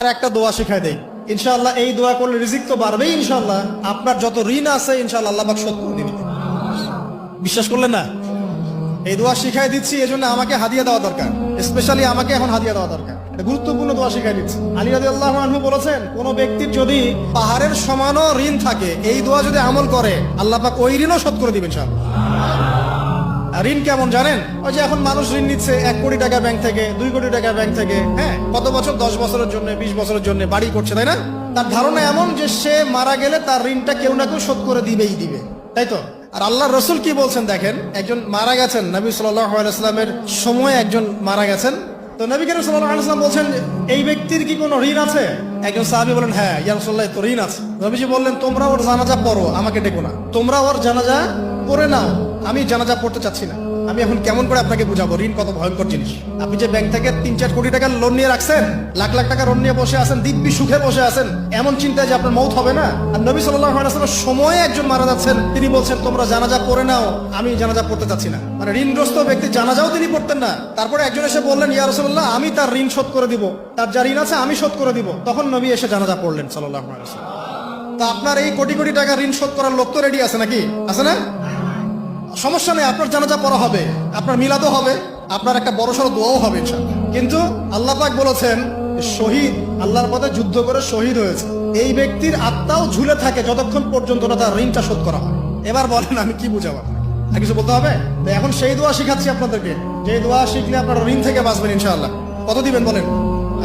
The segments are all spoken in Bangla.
একটা দোয়া শিখাই দেই, ইনশাআল্লাহ এই দোয়া করলে রিজিক তো বাড়বেই ইনশাআল্লাহ। আপনার যত ঋণ আছে ইনশাআল্লাহ আল্লাহ পাক শোধ করে দিবেন। বিশ্বাস করলেন না? এই দোয়া শিখাই দিচ্ছি, এজন্য আমাকে হাদিয়া দেওয়া দরকার, স্পেশালি আমাকে এখন হাদিয়া দেওয়া দরকার। এটা গুরুত্বপূর্ণ দোয়া শিখাই দিচ্ছি। আলী রাদিয়াল্লাহু আনহু বলেছেন, কোন ব্যক্তির যদি পাহাড়ের সমানও ঋণ থাকে, এই দোয়া যদি আমল করে আল্লাহ পাক ওই ঋণও শোধ করে দিবেন ইনশাআল্লাহ। ঋণ কেমন জানেন? ওই যে এখন মানুষ ঋণ নিচ্ছে 1 কোটি টাকা ব্যাংক থেকে, 2 কোটি টাকা ব্যাংক থেকে, হ্যাঁ, কত বছর, 10 বছরের জন্য, 20 বছরের জন্য বাড়ি করছে, তাই না? তার ধারণা এমন যে সে মারা গেলে তার ঋণটা কেউ না কেউ শোধ করে দিবেই দিবে, তাই তো? আর আল্লাহর রাসূল কি বলছেন দেখেন, একজন মারা গেছেন, নবী সাল্লাল্লাহু আলাইহি ওয়াসাল্লামের সময় একজন মারা গেছেন। তো নবী করিম সাল্লাল্লাহু আলাইহি ওয়াসাল্লাম বলছেন, এই ব্যক্তির কি কোনো ঋণ আছে? একজন সাহাবী বলেন, হ্যাঁ ইয়া রাসূলুল্লাহ, তো ঋণ আছে। নবীজি বললেন, তোমরা ওর জানাজা পড়ো, আমাকে ডেকো না। তোমরা ওর জানাজা পড়ে নাও, আমি জানাজা পড়তে চাচ্ছি না। আমি এখন কেমন করে আপনাকে বুঝাবো ঋণ কত ভয়ঙ্কর জিনিস? আপনি যে ব্যাংক থেকে 3-4 কোটি টাকার লোন নিয়ে রাখছেন, লাখ লাখ টাকা লোন নিয়ে বসে আছেন, দিব্যি সুখে বসে আছেন, এমন চিন্তায় যে আপনার মৌত হবে না। আর নবী সাল্লাল্লাহু আলাইহি ওয়াসাল্লামের সময়ে একজন মারা যাচ্ছেন, তিনি বলছেন তোমরা জানাজা পড়ে নাও, আমি জানাজা পড়তে চাচ্ছি না। মানে ঋণগ্রস্ত ব্যক্তি জানাজাও তিনি পড়তেন না। তারপরে একজন এসে বললেন, ইয়া রাসূলুল্লাহ, আমি তার ঋণ শোধ করে দিব, তার যা ঋণ আছে আমি শোধ করে দিব। তখন নবী এসে জানাজা পড়লেন সাল্লাল্লাহু আলাইহি ওয়াসাল্লাম। তা আপনার এই কোটি কোটি টাকা ঋণ শোধ করার লোক তো রেডি আছে নাকি? আছে না? সমস্যা নেই, আপনার জানাজা পড়া হবে, আপনার মিলাদও হবে, আপনার একটা বড়সড় দোয়াও হবে ইনশাআল্লাহ। কিন্তু আল্লাহ পাক বলেছেন, শহীদ, আল্লাহর পথে যুদ্ধ করে শহীদ হয়েছে, এই ব্যক্তির আত্মাও ঝুলে থাকে যতক্ষণ পর্যন্ত না তার ঋণটা শোধ করা হয়। এবার বলেন আমি কি বুঝাবো আপনাকে? আর কিছু বলতে হবে? তো এখন সেই দোয়া শিখাচ্ছি আপনাদেরকে, যে দোয়া শিখলে আপনার ঋণ থেকে বাঁচবেন ইনশাআল্লাহ। কত দিবেন বলেন?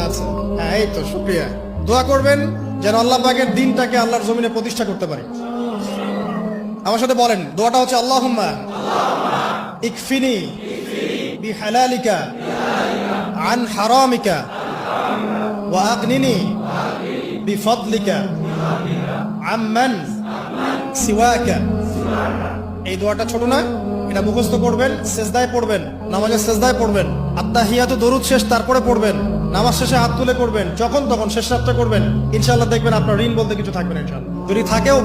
আচ্ছা, হ্যাঁ, এই তো শুকরিয়া। দোয়া করবেন যেন আল্লাহ পাকের দিনটাকে আল্লাহর জমিনে প্রতিষ্ঠা করতে পারি। আমার সাথে বলেন, দোয়াটা হচ্ছে, আল্লাহুম্মা ইকফিনি বিহালালিকা আন হারামিকা ওয়া আগনিনি বিফদলিকা আম্মান সিওয়াকা। এই দোয়াটা ছোট না, এটা মুখস্থ করবেন, সেজদায় পড়বেন, নামাজের সেজদায় পড়বেন, আত্তাহিয়াতু দরুদ শেষ তারপরে পড়বেন, নামাজ শেষে হাত তুলে করবেন, যখন তখন শেষ রাতটা করবেন, ইনশাআল্লাহ দেখবেন আপনার ঋণ বলতে কিছু থাকবে না ইনশাআল্লাহ। যদি থাকেও